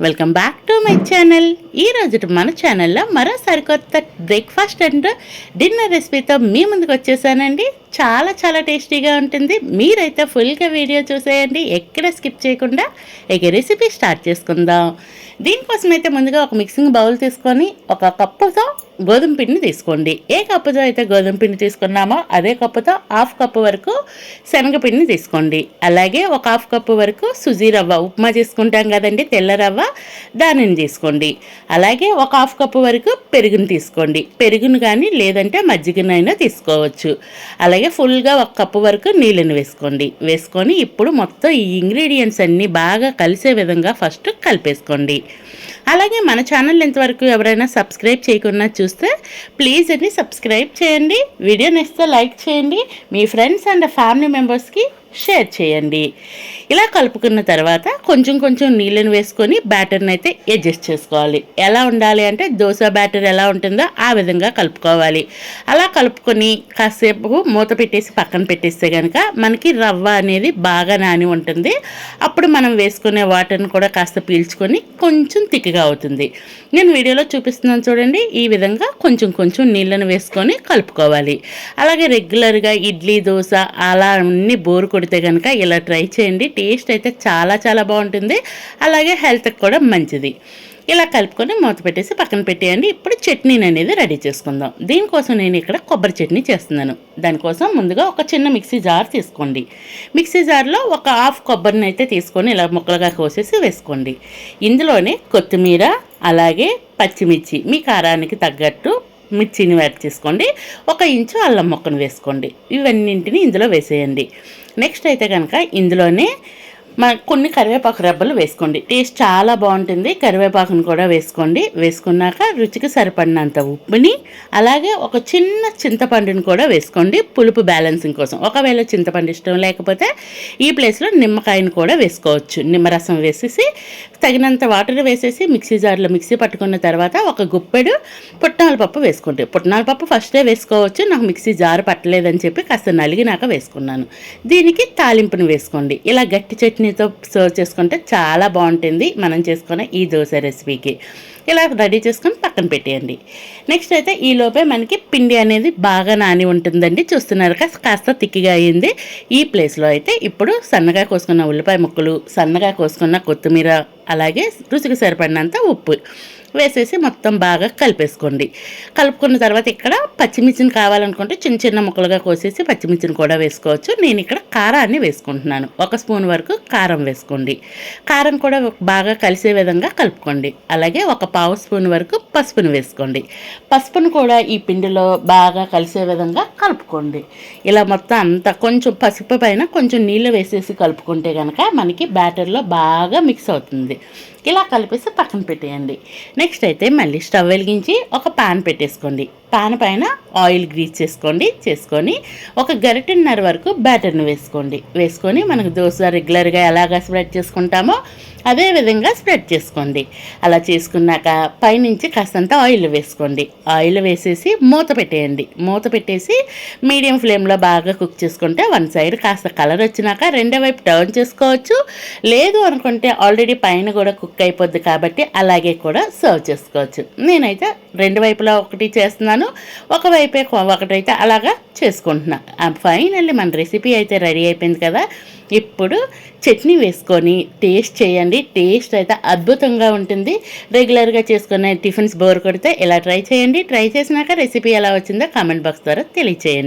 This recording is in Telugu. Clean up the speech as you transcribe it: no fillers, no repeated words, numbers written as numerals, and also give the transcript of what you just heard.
Welcome back to my channel. ఈరోజు మన ఛానల్లో మరో సరికొత్త బ్రేక్ఫాస్ట్ అండ్ డిన్నర్ రెసిపీతో మీ ముందుకు వచ్చేసానండి. చాలా చాలా టేస్టీగా ఉంటుంది. మీరైతే ఫుల్గా వీడియో చూసేయండి, ఎక్కడ స్కిప్ చేయకుండా. ఇక రెసిపీ స్టార్ట్ చేసుకుందాం. దీనికోసం అయితే ముందుగా ఒక మిక్సింగ్ బౌల్ తీసుకొని ఒక కప్పుతో గోధుమ పిండిని తీసుకోండి. ఏ కప్పుతో అయితే గోధుమ పిండి తీసుకున్నామో అదే కప్పుతో హాఫ్ కప్పు వరకు శనగపిండిని తీసుకోండి. అలాగే ఒక హాఫ్ కప్పు వరకు సుజీ రవ్వ, ఉప్మా చేసుకుంటాం కదండి, తెల్ల రవ్వ, దానిని తీసుకోండి. అలాగే ఒక హాఫ్ కప్పు వరకు పెరుగుని తీసుకోండి. పెరుగును కానీ లేదంటే మజ్జిగనైనా తీసుకోవచ్చు. అలాగే ఫుల్గా ఒక కప్పు వరకు నీళ్ళని వేసుకొని ఇప్పుడు మొత్తం ఈ ఇంగ్రీడియంట్స్ అన్నీ బాగా కలిసే విధంగా ఫస్ట్ కలిపేసుకోండి. అలాగే మన ఛానల్ ఇంతవరకు ఎవరైనా సబ్స్క్రైబ్ చేయకుండా చూస్తే ప్లీజ్ అండి సబ్స్క్రైబ్ చేయండి. వీడియో నచ్చితే లైక్ చేయండి. మీ ఫ్రెండ్స్ అండ్ ఫ్యామిలీ మెంబర్స్కి షేర్ చేయండి. ఇలా కలుపుకున్న తర్వాత కొంచెం నీళ్ళని వేసుకొని బ్యాటర్ని అయితే అడ్జస్ట్ చేసుకోవాలి. ఎలా ఉండాలి అంటే దోశ బ్యాటర్ ఎలా ఉంటుందో ఆ విధంగా కలుపుకోవాలి. అలా కలుపుకొని కాసేపు మూత పెట్టేసి పక్కన పెట్టేస్తే కనుక మనకి రవ్వ అనేది బాగా నాని ఉంటుంది. అప్పుడు మనం వేసుకునే వాటర్ని కూడా కాస్త పీల్చుకొని కొంచెం తిక్కగా అవుతుంది. నేను వీడియోలో చూపిస్తున్నాను చూడండి. ఈ విధంగా కొంచెం నీళ్ళని వేసుకొని కలుపుకోవాలి. అలాగే రెగ్యులర్గా ఇడ్లీ, దోశ అలా అన్ని బోరు కొడితే కనుక ఇలా ట్రై చేయండి. టేస్ట్ అయితే చాలా చాలా బాగుంటుంది. అలాగే హెల్త్కి కూడా మంచిది. ఇలా కలుపుకొని మూత పెట్టేసి పక్కన పెట్టేయండి. ఇప్పుడు చట్నీని అనేది రెడీ చేసుకుందాం. దీనికోసం నేను ఇక్కడ కొబ్బరి చట్నీ చేస్తున్నాను. దానికోసం ముందుగా ఒక చిన్న మిక్సీ జార్ తీసుకోండి. మిక్సీ జార్లో ఒక హాఫ్ కొబ్బరిని అయితే తీసుకొని ఇలా ముక్కలుగా కోసేసి వేసుకోండి. ఇందులోనే కొత్తిమీర, అలాగే పచ్చిమిర్చి, మీ కారానికి తగ్గట్టు మిర్చిని యాడ్ చేసుకోండి. 1 ఇంచు అల్లం ముక్కను వేసుకోండి. ఇవన్నింటిని ఇందులో వేసేయండి. నెక్స్ట్ అయితే కనుక ఇందులోనే కొన్ని కరివేపాకు రెబ్బలు వేసుకోండి. టేస్ట్ చాలా బాగుంటుంది. కరివేపాకును కూడా వేసుకోండి. వేసుకున్నాక రుచికి సరిపడినంత ఉప్పుని, అలాగే ఒక చిన్న చింతపండుని కూడా వేసుకోండి పులుపు బ్యాలెన్సింగ్ కోసం. ఒకవేళ చింతపండు ఇష్టం లేకపోతే ఈ ప్లేస్లో నిమ్మకాయను కూడా వేసుకోవచ్చు. నిమ్మరసం వేసేసి తగినంత వాటర్ వేసేసి మిక్సీ జార్లో మిక్సీ పట్టుకున్న తర్వాత ఒక గుప్పెడు పుట్నాల పప్పు వేసుకోండి. పుట్నాల పప్పు ఫస్టే వేసుకోవచ్చు. నాకు మిక్సీ జారు పట్టలేదని చెప్పి కాస్త నలిగినాక వేసుకున్నాను. దీనికి తాలింపుని వేసుకోండి. ఇలా గట్టి చట్నీతో సర్వ్ చేసుకుంటే చాలా బాగుంటుంది మనం చేసుకునే ఈ దోశ రెసిపీకి. ఇలా రెడీ చేసుకొని పక్కన పెట్టేయండి. నెక్స్ట్ అయితే ఈలోపే మనకి పిండి అనేది బాగా నాని ఉంటుందండి. చూస్తున్నారు కాస్త తిక్కిగా అయ్యింది. ఈ ప్లేస్లో అయితే ఇప్పుడు సన్నగా కోసుకున్న ఉల్లిపాయ ముక్కలు, సన్నగా కోసుకున్న కొత్తిమీర, అలాగే రుచికి సరిపడినంత ఉప్పు వేసేసి మొత్తం బాగా కలిపేసుకోండి. కలుపుకున్న తర్వాత ఇక్కడ పచ్చిమిర్చిని కావాలనుకుంటే చిన్న ముక్కలుగా కోసేసి పచ్చిమిర్చిని కూడా వేసుకోవచ్చు. నేను ఇక్కడ కారాన్ని వేసుకుంటున్నాను. 1 స్పూన్ వరకు కారం వేసుకోండి. కారం కూడా బాగా కలిసే విధంగా కలుపుకోండి. అలాగే 1/2 స్పూన్ వరకు పసుపును వేసుకోండి. పసుపును కూడా ఈ పిండిలో బాగా కలిసే విధంగా కలుపుకోండి. ఇలా మొత్తం అంతా కొంచెం పసుపు పైన కొంచెం నీళ్ళు వేసేసి కలుపుకుంటే కనుక మనకి బ్యాటర్లో బాగా మిక్స్ అవుతుంది. ఇలా కలిపేసి పక్కన పెట్టేయండి. నెక్స్ట్ అయితే మళ్ళీ స్టవ్ వెలిగించి ఒక పాన్ పెట్టేసుకోండి. పాన్ పైన ఆయిల్ గ్రీస్ చేసుకొని ఒక గరిటెన్నర వరకు బ్యాటర్ని వేసుకొని మనకు దోశ రెగ్యులర్గా ఎలాగా స్ప్రెడ్ చేసుకుంటామో అదే విధంగా స్ప్రెడ్ చేసుకోండి. అలా చేసుకున్నాక పైనుంచి కాస్తంత ఆయిల్ వేసుకోండి. ఆయిల్ వేసేసి మూత పెట్టేయండి. మూత పెట్టేసి మీడియం ఫ్లేమ్లో బాగా కుక్ చేసుకుంటే 1 సైడ్ కాస్త కలర్ వచ్చినాక రెండో వైపు టర్న్ చేసుకోవచ్చు. లేదు అనుకుంటే ఆల్రెడీ పైన కూడా కుక్ అయిపోద్ది కాబట్టి అలాగే కూడా సర్వ్ చేసుకోవచ్చు. నేనైతే 2 వైపులా ఒకటి చేస్తున్నాను, ఒకటైతే అలాగా చేసుకుంటున్నా. ఫైనల్లీ మన రెసిపీ అయితే రెడీ అయిపోయింది కదా. ఇప్పుడు చట్నీ వేసుకొని టేస్ట్ చేయండి. టేస్ట్ అయితే అద్భుతంగా ఉంటుంది. రెగ్యులర్గా చేసుకునే టిఫిన్స్ బోర్ కొడితే ఇలా ట్రై చేయండి. ట్రై చేసినాక రెసిపీ ఎలా వచ్చిందో కామెంట్ బాక్స్ ద్వారా తెలియచేయండి.